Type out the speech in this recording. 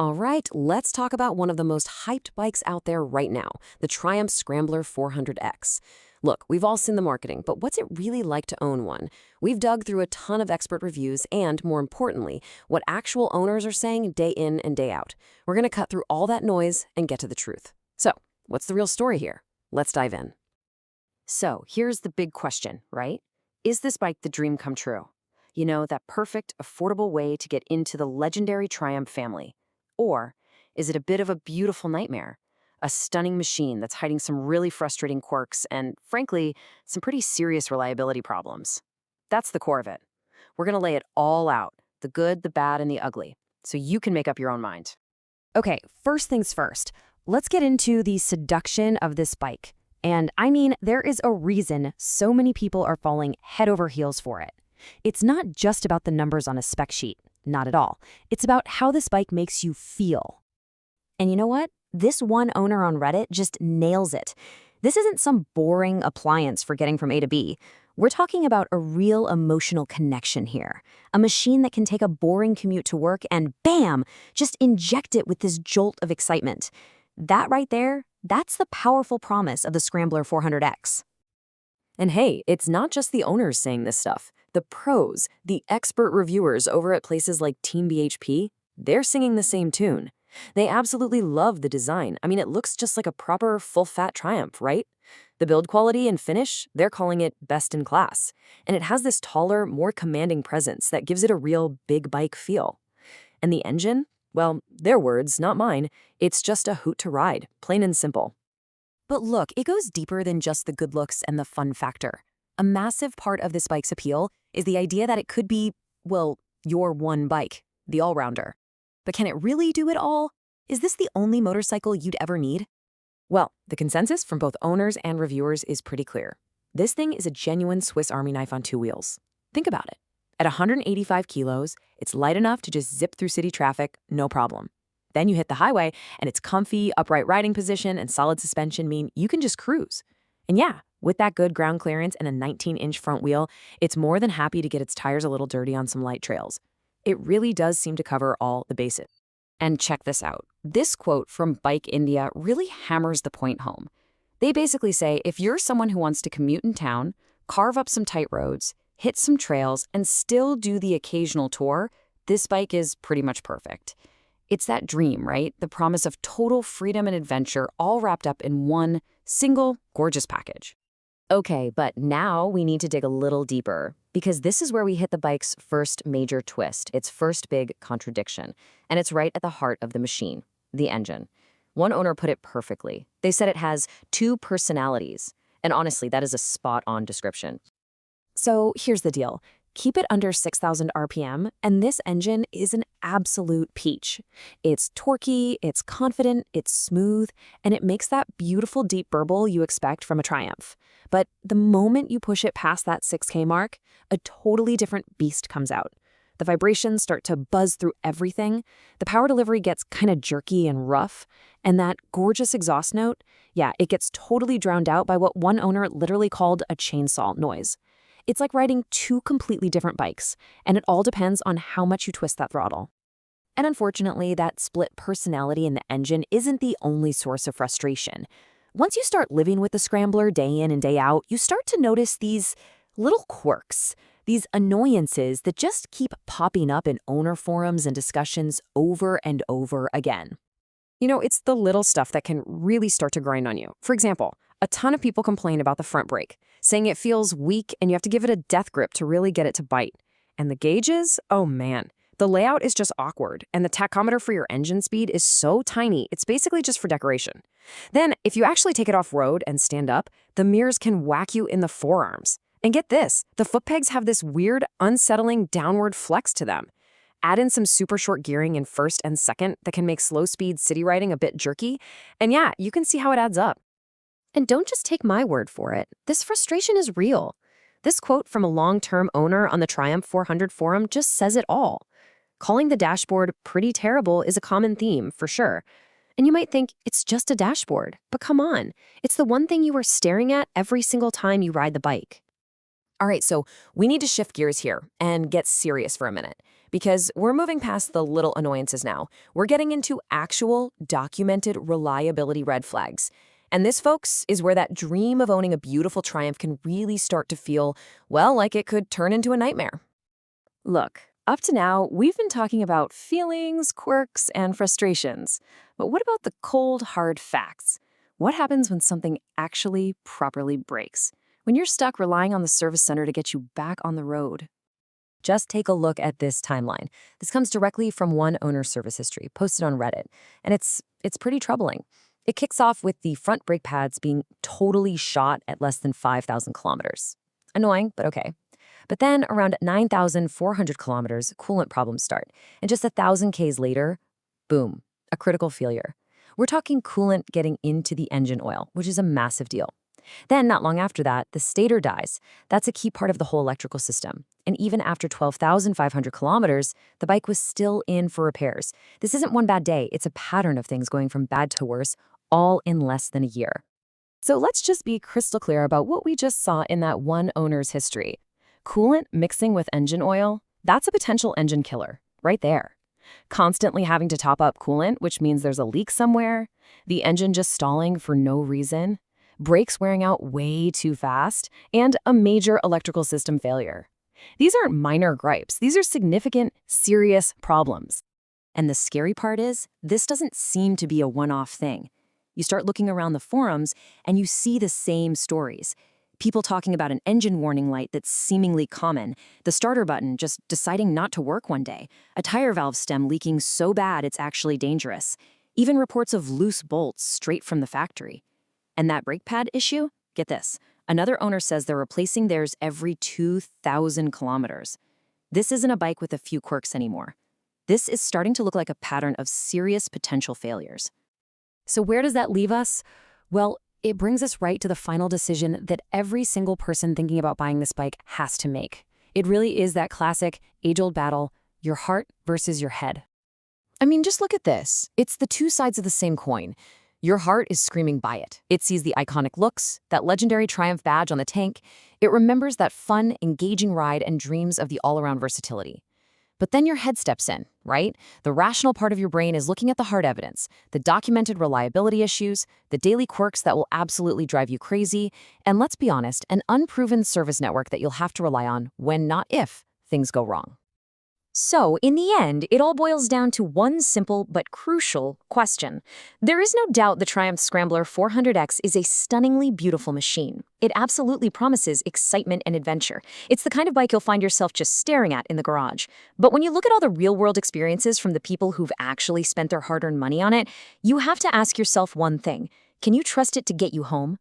All right, let's talk about one of the most hyped bikes out there right now, the Triumph Scrambler 400X. Look, we've all seen the marketing, but what's it really like to own one? We've dug through a ton of expert reviews and, more importantly, what actual owners are saying day in and day out. We're going to cut through all that noise and get to the truth. So, what's the real story here? Let's dive in. So here's the big question, right? Is this bike the dream come true? You know, that perfect, affordable way to get into the legendary Triumph family? Or is it a bit of a beautiful nightmare? A stunning machine that's hiding some really frustrating quirks and, frankly, some pretty serious reliability problems. That's the core of it. We're going to lay it all out, the good, the bad, and the ugly, so you can make up your own mind. Okay, first things first. Let's get into the seduction of this bike. And I mean, there is a reason so many people are falling head over heels for it. It's not just about the numbers on a spec sheet. Not at all. It's about how this bike makes you feel. And you know what? This one owner on Reddit just nails it. This isn't some boring appliance for getting from A to B. We're talking about a real emotional connection here. A machine that can take a boring commute to work and bam, just inject it with this jolt of excitement. That right there, that's the powerful promise of the Scrambler 400X. And hey, it's not just the owners saying this stuff. The pros, the expert reviewers over at places like Team BHP, they're singing the same tune. They absolutely love the design. I mean, it looks just like a proper full-fat Triumph, right? The build quality and finish, they're calling it best in class. And it has this taller, more commanding presence that gives it a real big bike feel. And the engine? Well, their words, not mine. It's just a hoot to ride, plain and simple. But look, it goes deeper than just the good looks and the fun factor. A massive part of this bike's appeal is the idea that it could be, well, your one bike, the all-rounder. But can it really do it all? Is this the only motorcycle you'd ever need? Well, the consensus from both owners and reviewers is pretty clear. This thing is a genuine Swiss Army knife on two wheels. Think about it. At 185 kilos, it's light enough to just zip through city traffic, no problem. Then you hit the highway, and its comfy, upright riding position and solid suspension mean you can just cruise. And yeah, with that good ground clearance and a 19-inch front wheel, it's more than happy to get its tires a little dirty on some light trails. It really does seem to cover all the bases. And check this out. This quote from Bike India really hammers the point home. They basically say if you're someone who wants to commute in town, carve up some tight roads, hit some trails, and still do the occasional tour, this bike is pretty much perfect. It's that dream, right? The promise of total freedom and adventure all wrapped up in one single gorgeous package. Okay, but now we need to dig a little deeper because this is where we hit the bike's first major twist, its first big contradiction, and it's right at the heart of the machine, the engine. One owner put it perfectly. They said it has two personalities, and honestly, that is a spot-on description. So here's the deal. Keep it under 6,000 RPM, and this engine is an absolute peach. It's torquey, it's confident, it's smooth, and it makes that beautiful deep burble you expect from a Triumph. But the moment you push it past that 6K mark, a totally different beast comes out. The vibrations start to buzz through everything, the power delivery gets kind of jerky and rough, and that gorgeous exhaust note, yeah, it gets totally drowned out by what one owner literally called a chainsaw noise. It's like riding two completely different bikes, and it all depends on how much you twist that throttle. And unfortunately, that split personality in the engine isn't the only source of frustration. Once you start living with the Scrambler day in and day out, you start to notice these little quirks, these annoyances that just keep popping up in owner forums and discussions over and over again. You know, it's the little stuff that can really start to grind on you. For example, a ton of people complain about the front brake, saying it feels weak and you have to give it a death grip to really get it to bite. And the gauges? Oh man, the layout is just awkward, and the tachometer for your engine speed is so tiny, it's basically just for decoration. Then, if you actually take it off-road and stand up, the mirrors can whack you in the forearms. And get this, the foot pegs have this weird, unsettling downward flex to them. Add in some super short gearing in first and second that can make slow-speed city riding a bit jerky, and yeah, you can see how it adds up. And don't just take my word for it. This frustration is real. This quote from a long-term owner on the Triumph 400 forum just says it all. Calling the dashboard pretty terrible is a common theme, for sure. And you might think, it's just a dashboard. But come on, it's the one thing you are staring at every single time you ride the bike. All right, so we need to shift gears here and get serious for a minute because we're moving past the little annoyances now. We're getting into actual, documented reliability red flags. And this, folks, is where that dream of owning a beautiful Triumph can really start to feel, well, like it could turn into a nightmare. Look, up to now, we've been talking about feelings, quirks, and frustrations. But what about the cold, hard facts? What happens when something actually properly breaks? When you're stuck relying on the service center to get you back on the road? Just take a look at this timeline. This comes directly from one owner's service history, posted on Reddit, and it's pretty troubling. It kicks off with the front brake pads being totally shot at less than 5,000 kilometers. Annoying, but okay. But then around 9,400 kilometers, coolant problems start. And just 1,000 Ks later, boom, a critical failure. We're talking coolant getting into the engine oil, which is a massive deal. Then, not long after that, the stator dies. That's a key part of the whole electrical system. And even after 12,500 kilometers, the bike was still in for repairs. This isn't one bad day. It's a pattern of things going from bad to worse, all in less than a year. So let's just be crystal clear about what we just saw in that one owner's history. Coolant mixing with engine oil, that's a potential engine killer, right there. Constantly having to top up coolant, which means there's a leak somewhere, the engine just stalling for no reason, brakes wearing out way too fast, and a major electrical system failure. These aren't minor gripes. These are significant, serious problems. And the scary part is, this doesn't seem to be a one-off thing. You start looking around the forums, and you see the same stories. People talking about an engine warning light that's seemingly common, the starter button just deciding not to work one day, a tire valve stem leaking so bad it's actually dangerous, even reports of loose bolts straight from the factory. And that brake pad issue? Get this. Another owner says they're replacing theirs every 2,000 kilometers. This isn't a bike with a few quirks anymore. This is starting to look like a pattern of serious potential failures. So where does that leave us? Well, it brings us right to the final decision that every single person thinking about buying this bike has to make. It really is that classic, age-old battle, your heart versus your head. I mean, just look at this. It's the two sides of the same coin. Your heart is screaming buy it. It sees the iconic looks, that legendary Triumph badge on the tank. It remembers that fun, engaging ride and dreams of the all-around versatility. But then your head steps in, right? The rational part of your brain is looking at the hard evidence, the documented reliability issues, the daily quirks that will absolutely drive you crazy, and let's be honest, an unproven service network that you'll have to rely on when, not if, things go wrong. So, in the end, it all boils down to one simple but crucial question. There is no doubt the Triumph Scrambler 400X is a stunningly beautiful machine. It absolutely promises excitement and adventure. It's the kind of bike you'll find yourself just staring at in the garage. But when you look at all the real-world experiences from the people who've actually spent their hard-earned money on it, you have to ask yourself one thing. Can you trust it to get you home?